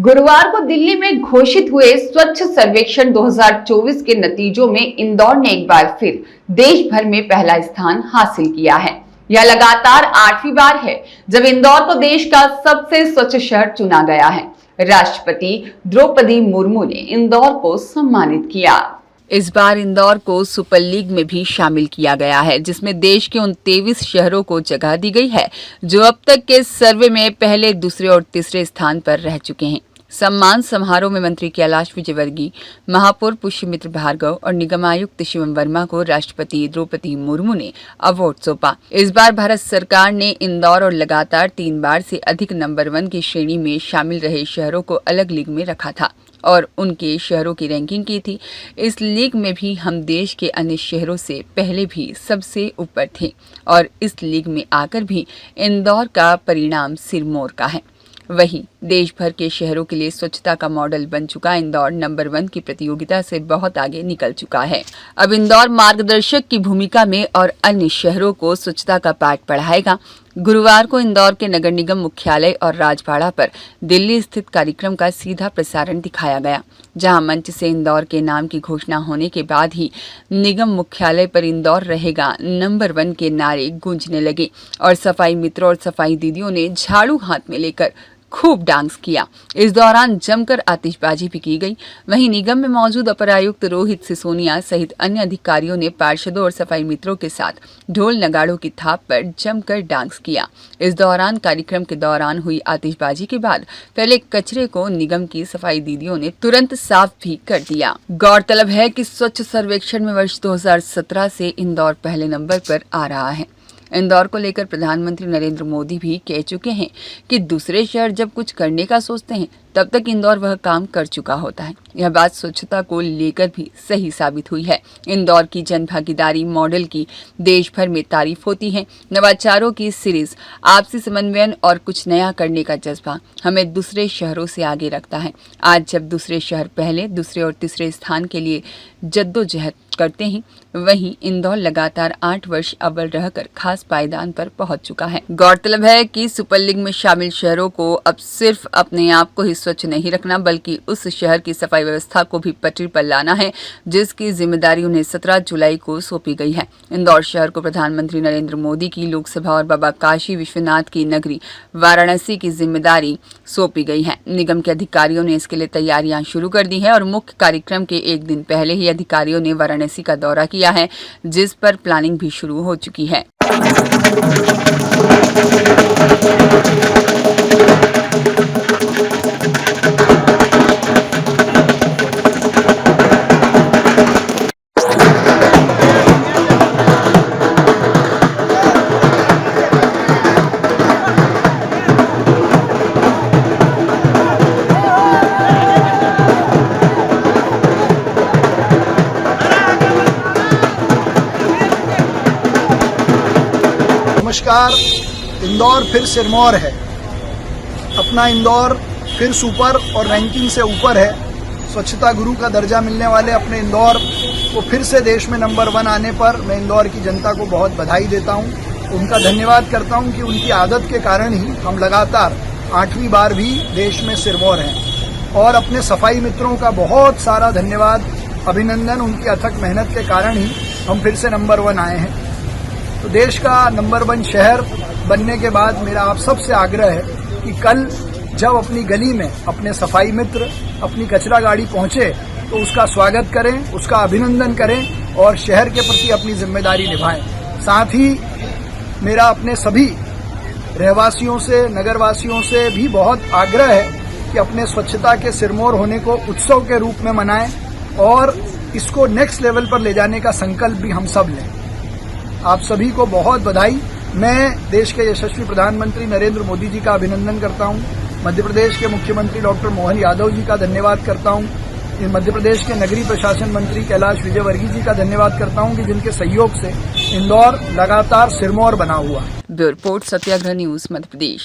गुरुवार को दिल्ली में घोषित हुए स्वच्छ सर्वेक्षण 2024 के नतीजों में इंदौर ने एक बार फिर देश भर में पहला स्थान हासिल किया है। यह लगातार 8वीं बार है जब इंदौर को देश का सबसे स्वच्छ शहर चुना गया है। राष्ट्रपति द्रौपदी मुर्मू ने इंदौर को सम्मानित किया। इस बार इंदौर को सुपर लीग में भी शामिल किया गया है, जिसमें देश के 29 शहरों को जगह दी गई है, जो अब तक के सर्वे में पहले, दूसरे और तीसरे स्थान पर रह चुके हैं। सम्मान समारोह में मंत्री कैलाश विजयवर्गीय, महापौर पुष्यमित्र भार्गव और निगम आयुक्त शिवम वर्मा को राष्ट्रपति द्रौपदी मुर्मू ने अवार्ड सौंपा। इस बार भारत सरकार ने इंदौर और लगातार 3 बार से अधिक नंबर 1 की श्रेणी में शामिल रहे शहरों को अलग लीग में रखा था और उनके शहरों की रैंकिंग की थी। इस लीग में भी हम देश के अन्य शहरों से पहले भी सबसे ऊपर थे और इस लीग में आकर भी इंदौर का परिणाम सिरमौर का है। वहीं देश भर के शहरों के लिए स्वच्छता का मॉडल बन चुका इंदौर नंबर 1 की प्रतियोगिता से बहुत आगे निकल चुका है। अब इंदौर मार्गदर्शक की भूमिका में और अन्य शहरों को स्वच्छता का पाठ पढ़ाएगा। गुरुवार को इंदौर के नगर निगम मुख्यालय और राजवाड़ा पर दिल्ली स्थित कार्यक्रम का सीधा प्रसारण दिखाया गया, जहां मंच से इंदौर के नाम की घोषणा होने के बाद ही निगम मुख्यालय पर इंदौर रहेगा नंबर 1 के नारे गूंजने लगे और सफाई मित्रों और सफाई दीदियों ने झाड़ू हाथ में लेकर खूब डांस किया। इस दौरान जमकर आतिशबाजी भी की गई। वहीं निगम में मौजूद अपर आयुक्त रोहित सिसोनिया सहित अन्य अधिकारियों ने पार्षदों और सफाई मित्रों के साथ ढोल नगाड़ों की थाप पर जमकर डांस किया। इस दौरान कार्यक्रम के दौरान हुई आतिशबाजी के बाद फैले कचरे को निगम की सफाई दीदियों ने तुरंत साफ भी कर दिया। गौरतलब है कि स्वच्छ सर्वेक्षण में वर्ष 2017 से इंदौर पहले नंबर पर आ रहा है। इंदौर को लेकर प्रधानमंत्री नरेंद्र मोदी भी कह चुके हैं कि दूसरे शहर जब कुछ करने का सोचते हैं तब तक इंदौर वह काम कर चुका होता है। यह बात स्वच्छता को लेकर भी सही साबित हुई है। इंदौर की जनभागीदारी मॉडल की देश भर में तारीफ होती है। नवाचारों की सीरीज, आपसी समन्वयन और कुछ नया करने का जज्बा हमें दूसरे शहरों से आगे रखता है। आज जब दूसरे शहर पहले, दूसरे और तीसरे स्थान के लिए जद्दोजहद करते हैं, वहीं इंदौर लगातार 8 वर्ष अव्वल रहकर खास पायदान पर पहुंच चुका है। गौरतलब है कि सुपर लीग में शामिल शहरों को अब सिर्फ अपने आप को ही स्वच्छ नहीं रखना, बल्कि उस शहर की सफाई व्यवस्था को भी पटरी पर लाना है, जिसकी जिम्मेदारी उन्हें 17 जुलाई को सौंपी गई है। इंदौर शहर को प्रधानमंत्री नरेंद्र मोदी की लोकसभा और बाबा काशी विश्वनाथ की नगरी वाराणसी की जिम्मेदारी सौंपी गई है। निगम के अधिकारियों ने इसके लिए तैयारियां शुरू कर दी है और मुख्य कार्यक्रम के एक दिन पहले ही अधिकारियों ने वाराणसी का दौरा किया है, जिस पर प्लानिंग भी शुरू हो चुकी है। नमस्कार। इंदौर फिर सिरमौर है। अपना इंदौर फिर सुपर और रैंकिंग से ऊपर है। स्वच्छता गुरु का दर्जा मिलने वाले अपने इंदौर को फिर से देश में नंबर 1 आने पर मैं इंदौर की जनता को बहुत बधाई देता हूं। उनका धन्यवाद करता हूं कि उनकी आदत के कारण ही हम लगातार 8वीं बार भी देश में सिरमौर हैं। और अपने सफाई मित्रों का बहुत सारा धन्यवाद, अभिनंदन। उनकी अथक मेहनत के कारण ही हम फिर से नंबर 1 आए हैं। तो देश का नंबर 1 शहर बनने के बाद मेरा आप सबसे आग्रह है कि कल जब अपनी गली में अपने सफाई मित्र अपनी कचरा गाड़ी पहुंचे तो उसका स्वागत करें, उसका अभिनंदन करें और शहर के प्रति अपनी जिम्मेदारी निभाएं। साथ ही मेरा अपने सभी रहवासियों से, नगरवासियों से भी बहुत आग्रह है कि अपने स्वच्छता के सिरमौर होने को उत्सव के रूप में मनाएं और इसको नेक्स्ट लेवल पर ले जाने का संकल्प भी हम सब लें। आप सभी को बहुत बधाई। मैं देश के यशस्वी प्रधानमंत्री नरेंद्र मोदी जी का अभिनंदन करता हूं। मध्य प्रदेश के मुख्यमंत्री डॉक्टर मोहन यादव जी का धन्यवाद करता हूं। मध्य प्रदेश के नगरीय प्रशासन मंत्री कैलाश विजयवर्गीय जी का धन्यवाद करता हूं कि जिनके सहयोग से इंदौर लगातार सिरमौर बना हुआ है। ब्यूरो रिपोर्ट, सत्याग्रह न्यूज, मध्य प्रदेश।